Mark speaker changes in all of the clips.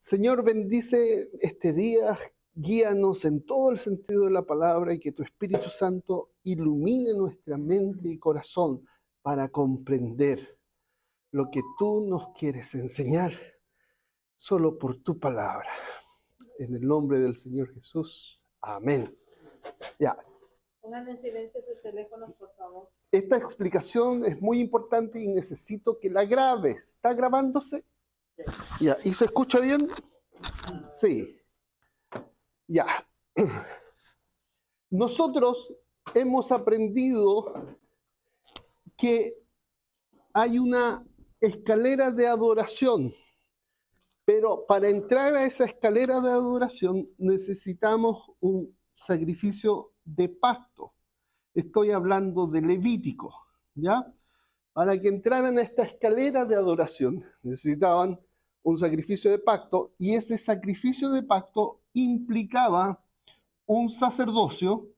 Speaker 1: Señor, bendice este día, guíanos en todo el sentido de la palabra y que tu Espíritu Santo ilumine nuestra mente y corazón para comprender lo que tú nos quieres enseñar solo por tu palabra. En el nombre del Señor Jesús. Amén. Ya.
Speaker 2: Pongan en silencio sus teléfonos, por favor.
Speaker 1: Esta explicación es muy importante y necesito que la grabes. ¿Está grabándose? Sí. Ya. ¿Y se escucha bien? Sí. Ya. Nosotros hemos aprendido que hay una escalera de adoración, pero para entrar a esa escalera de adoración necesitamos un sacrificio de pacto. Estoy hablando de Levítico, ¿ya? Para que entraran a esta escalera de adoración necesitaban un sacrificio de pacto, y ese sacrificio de pacto implicaba un sacerdocio,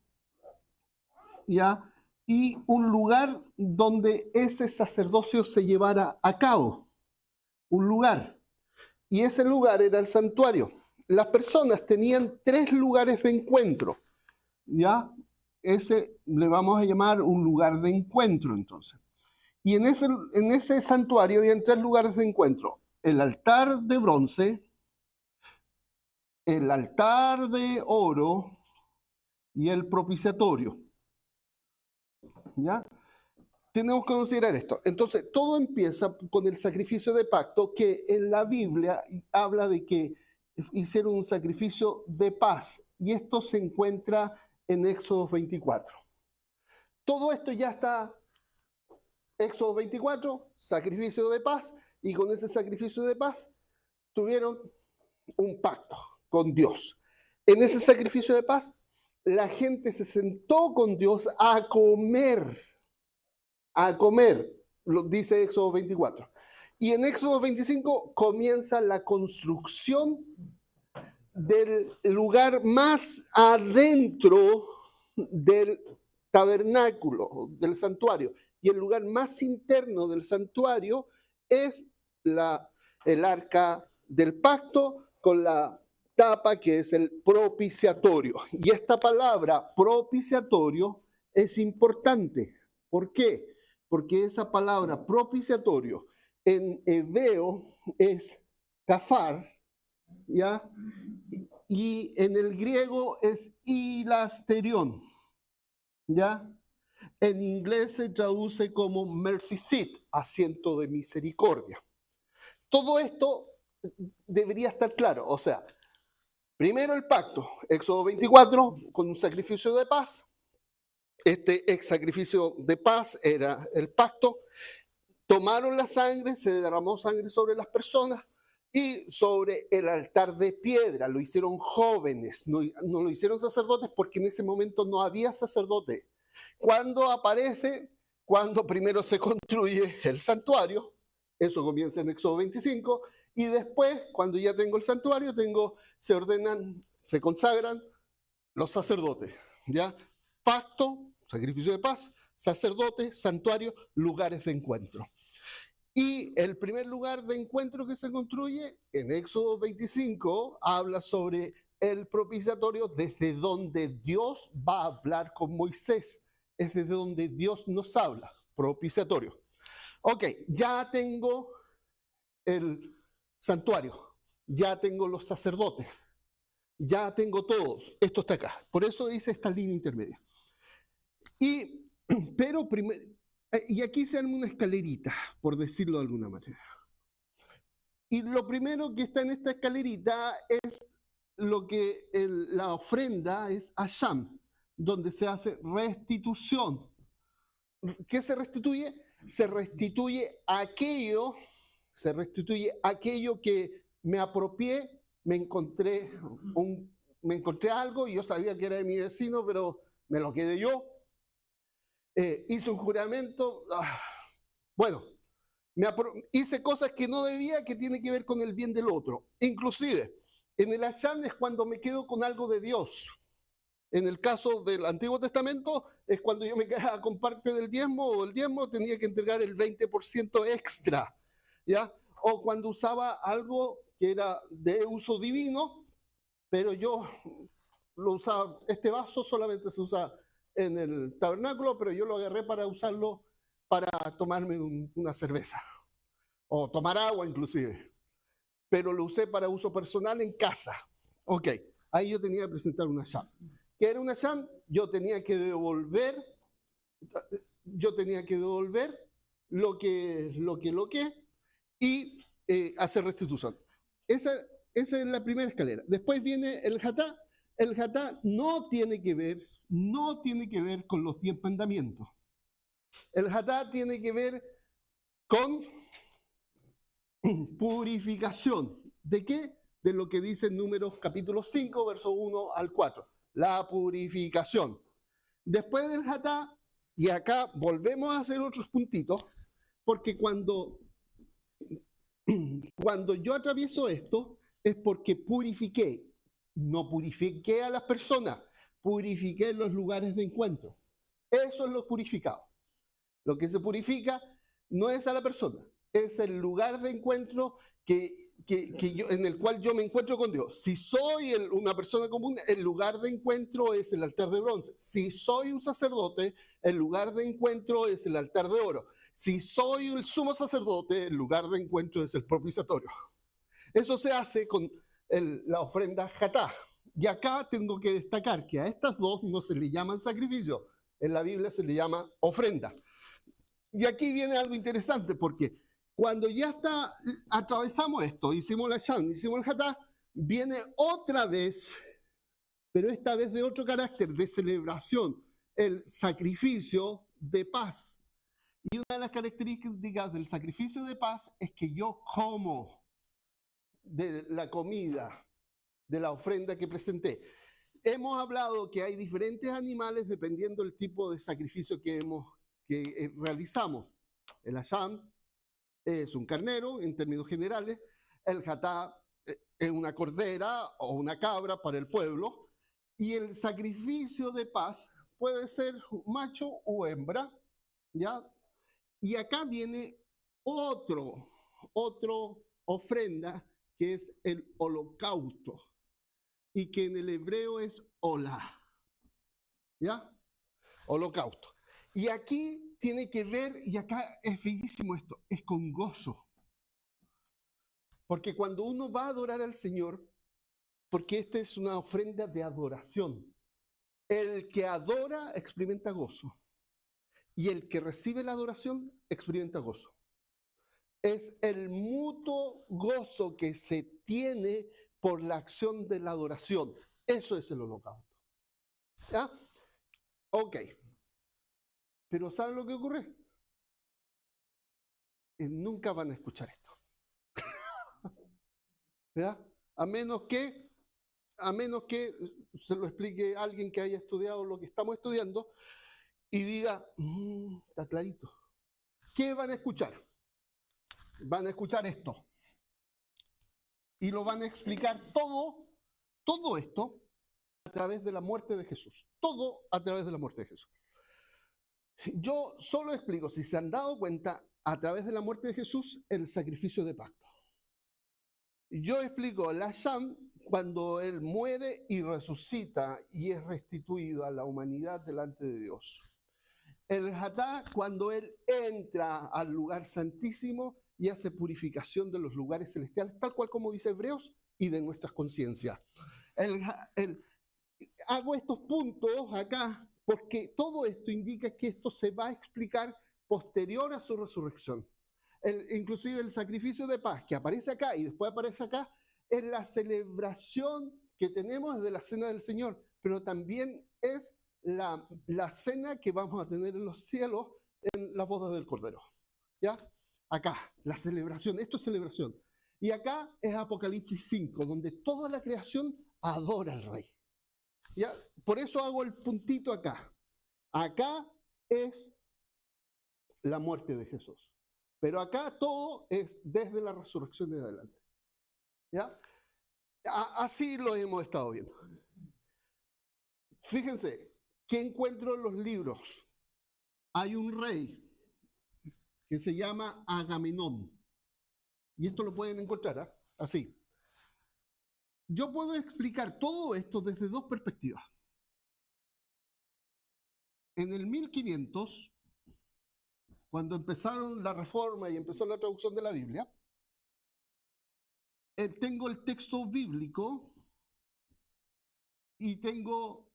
Speaker 1: ¿ya? Y un lugar donde ese sacerdocio se llevara a cabo. Un lugar. Y ese lugar era el santuario. Las personas tenían 3 lugares de encuentro, ¿ya? Ese le vamos a llamar un lugar de encuentro, entonces. Y en ese santuario había 3 lugares de encuentro. El altar de bronce, el altar de oro y el propiciatorio. ¿Ya? Tenemos que considerar esto. Entonces, todo empieza con el sacrificio de pacto, que en la Biblia habla de que hicieron un sacrificio de paz. Y esto se encuentra en Éxodo 24. Todo esto ya está, Éxodo 24, sacrificio de paz, y con ese sacrificio de paz tuvieron un pacto con Dios. En ese sacrificio de paz, la gente se sentó con Dios a comer, lo dice Éxodo 24. Y en Éxodo 25 comienza la construcción del lugar más adentro del tabernáculo, del santuario. Y el lugar más interno del santuario es el arca del pacto con la tapa que es el propiciatorio. Y esta palabra propiciatorio es importante. ¿Por qué? Porque esa palabra propiciatorio en hebreo es kafar, ¿ya? Y en el griego es hilasterión, ¿ya? En inglés se traduce como mercy seat, asiento de misericordia. Todo esto debería estar claro, o sea, primero el pacto, Éxodo 24, con un sacrificio de paz. Este ex sacrificio de paz era el pacto. Tomaron la sangre, se derramó sangre sobre las personas y sobre el altar de piedra. Lo hicieron jóvenes, no lo hicieron sacerdotes porque en ese momento no había sacerdote. Cuando aparece, cuando primero se construye el santuario, eso comienza en Éxodo 25, y después, cuando ya tengo el santuario, se ordenan, se consagran los sacerdotes, ¿ya? Pacto, sacrificio de paz, sacerdote, santuario, lugares de encuentro. Y el primer lugar de encuentro que se construye en Éxodo 25 habla sobre el propiciatorio, desde donde Dios va a hablar con Moisés. Es desde donde Dios nos habla, propiciatorio. Ok, ya tengo el santuario, ya tengo los sacerdotes, ya tengo todo. Esto está acá. Por eso dice esta línea intermedia. Y aquí se arma una escalerita, por decirlo de alguna manera. Y lo primero que está en esta escalerita es lo que la ofrenda es Hasham, donde se hace restitución. ¿Qué se restituye? Se restituye aquello que me apropié, me encontré algo y yo sabía que era de mi vecino, pero me lo quedé yo. Hice un juramento, bueno, hice cosas que no debía, que tiene que ver con el bien del otro. Inclusive, en el Hasham es cuando me quedo con algo de Dios. En el caso del Antiguo Testamento es cuando yo me quedaba con parte del diezmo, o el diezmo tenía que entregar el 20% extra, ¿ya? O cuando usaba algo que era de uso divino, pero yo lo usaba, este vaso solamente se usa en el tabernáculo, pero yo lo agarré para usarlo para tomarme una cerveza o tomar agua inclusive, pero lo usé para uso personal en casa. Ok, ahí yo tenía que presentar una sham. ¿Qué era una sham? Yo tenía que devolver lo que y hacer restitución. Esa es la primera escalera. Después viene el hatá. El hatá no tiene que ver con los 10 mandamientos. El hatá tiene que ver con purificación. ¿De qué? De lo que dice en Números capítulo 5, verso 1 al 4. La purificación. Después del hatá, y acá volvemos a hacer otros puntitos, porque cuando yo atravieso esto, es porque purifiqué. No purifiqué a las personas, purifiqué los lugares de encuentro. Eso es lo purificado. Lo que se purifica no es a la persona, es el lugar de encuentro en el cual yo me encuentro con Dios. Si soy una persona común, el lugar de encuentro es el altar de bronce. Si soy un sacerdote, el lugar de encuentro es el altar de oro. Si soy el sumo sacerdote, el lugar de encuentro es el propiciatorio. Eso se hace con la ofrenda hatá. Y acá tengo que destacar que a estas dos no se le llaman sacrificio. En la Biblia se le llama ofrenda. Y aquí viene algo interesante, porque cuando ya atravesamos esto, hicimos la sham, hicimos el hatá, viene otra vez, pero esta vez de otro carácter, de celebración, el sacrificio de paz. Y una de las características del sacrificio de paz es que yo como de la comida, de la ofrenda que presenté. Hemos hablado que hay diferentes animales dependiendo del tipo de sacrificio que realizamos. El asham es un carnero en términos generales, el hatá es una cordera o una cabra para el pueblo, y el sacrificio de paz puede ser macho o hembra, ¿ya? Y acá viene otro ofrenda que es el holocausto, y que en el hebreo es olá, ¿ya? Holocausto. Y aquí tiene que ver, y acá es bellísimo esto, es con gozo. Porque cuando uno va a adorar al Señor, porque esta es una ofrenda de adoración, el que adora experimenta gozo, y el que recibe la adoración experimenta gozo. Es el mutuo gozo que se tiene por la acción de la adoración. Eso es el holocausto. ¿Ya? Ok. Pero ¿saben lo que ocurre? Nunca van a escuchar esto. ¿Ya? A menos que se lo explique a alguien que haya estudiado lo que estamos estudiando y diga, está clarito. ¿Qué van a escuchar? Van a escuchar esto. Y lo van a explicar todo esto a través de la muerte de Jesús. Todo a través de la muerte de Jesús. Yo solo explico, si se han dado cuenta, a través de la muerte de Jesús, el sacrificio de pacto. Yo explico la sham cuando Él muere y resucita y es restituido a la humanidad delante de Dios. El hatá cuando Él entra al lugar santísimo y hace purificación de los lugares celestiales, tal cual como dice Hebreos, y de nuestras conciencias. Hago estos puntos acá porque todo esto indica que esto se va a explicar posterior a su resurrección. Inclusive el sacrificio de paz que aparece acá y después aparece acá es la celebración que tenemos de la cena del Señor, pero también es la cena que vamos a tener en los cielos en las bodas del Cordero. ¿Ya? Acá, la celebración, esto es celebración. Y acá es Apocalipsis 5, donde toda la creación adora al Rey. ¿Ya? Por eso hago el puntito acá. Acá es la muerte de Jesús. Pero acá todo es desde la resurrección en adelante. ¿Ya? Así lo hemos estado viendo. Fíjense, ¿qué encuentro en los libros? Hay un rey que se llama Agamenón. Y esto lo pueden encontrar, ¿eh? Así. yo puedo explicar todo esto desde dos perspectivas. En el 1500, cuando empezaron la reforma y empezó la traducción de la Biblia, tengo el texto bíblico y tengo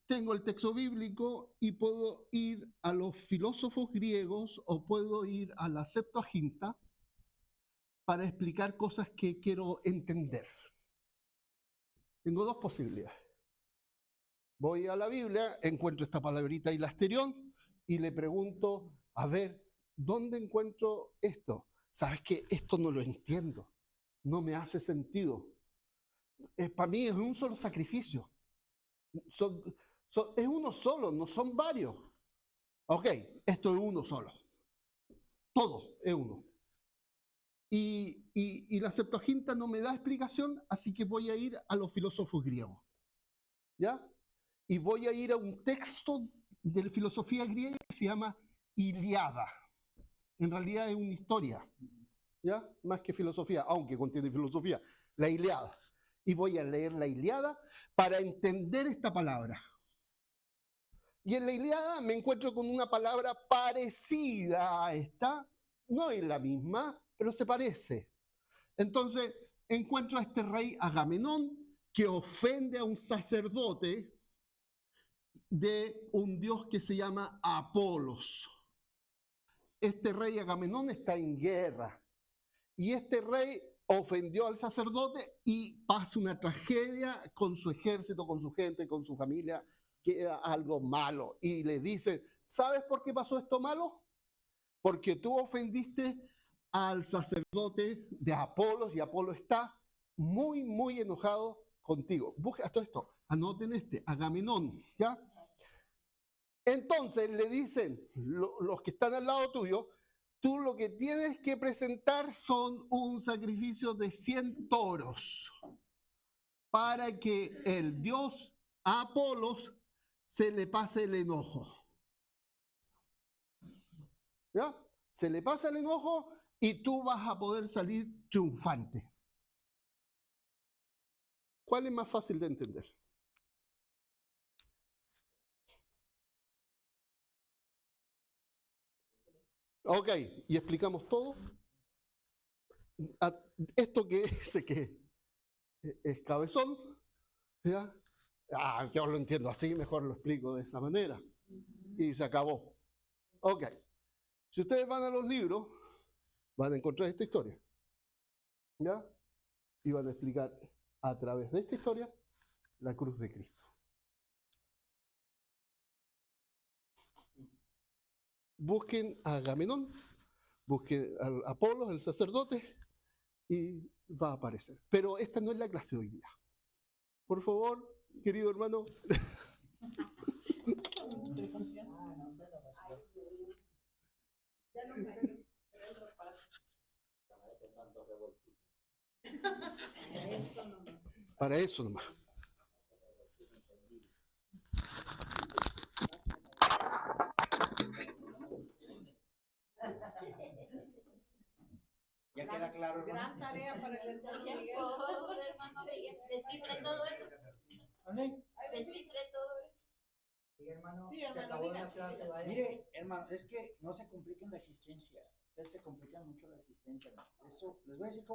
Speaker 1: el texto bíblico y puedo ir a los filósofos griegos o puedo ir a la Septuaginta para explicar cosas que quiero entender. Tengo dos posibilidades. Voy a la Biblia, encuentro esta palabrita hilasterión y le pregunto, a ver, ¿dónde encuentro esto? ¿Sabes qué? Esto no lo entiendo. No me hace sentido. Para mí es un solo sacrificio. Es uno solo, no son varios. Ok, esto es uno solo. Todo es uno. Y la Septuaginta no me da explicación, así que voy a ir a los filósofos griegos. ¿Ya? Y voy a ir a un texto de filosofía griega que se llama Ilíada. En realidad es una historia, ¿ya? Más que filosofía, aunque contiene filosofía. La Ilíada. Y voy a leer la Ilíada para entender esta palabra. Y en la Ilíada me encuentro con una palabra parecida a esta. No es la misma, pero se parece. Entonces encuentro a este rey Agamenón que ofende a un sacerdote de un dios que se llama Apolos. Este rey Agamenón está en guerra y este rey ofendió al sacerdote y pasa una tragedia con su ejército, con su gente, con su familia, que era algo malo. Y le dice, ¿sabes por qué pasó esto malo? Porque tú ofendiste al sacerdote de Apolos y Apolo está muy, muy enojado contigo. Busca todo esto, anoten Agamenón, ¿ya? Entonces le dicen los que están al lado tuyo, tú lo que tienes que presentar son un sacrificio de 100 toros para que el dios Apolos se le pase el enojo. ¿Ya? Se le pasa el enojo y tú vas a poder salir triunfante. ¿Cuál es más fácil de entender? Ok, y explicamos todo. Esto que dice que es cabezón, ¿ya? Yo lo entiendo así, mejor lo explico de esa manera. Y se acabó. Ok, si ustedes van a los libros, van a encontrar esta historia, ¿ya? Y van a explicar a través de esta historia la cruz de Cristo. Busquen a Agamenón, busquen a Apolos, el sacerdote, y va a aparecer. Pero esta no es la clase de hoy día. Por favor, querido hermano. Para eso nomás.
Speaker 3: Ya queda claro, hermano.
Speaker 2: Gran tarea para el hermano Miguel.
Speaker 4: Pobre hermano Miguel, descifre todo eso.
Speaker 3: ¿Dónde?
Speaker 4: Descifre todo eso.
Speaker 3: Sí, hermano.
Speaker 2: Sí,
Speaker 3: Se
Speaker 2: hermano,
Speaker 3: acabó
Speaker 2: diga.
Speaker 3: la clase, vaya. Mire, hermano, es que no se compliquen la existencia. Ustedes se complican mucho la existencia, hermano. Eso, les voy a decir cómo.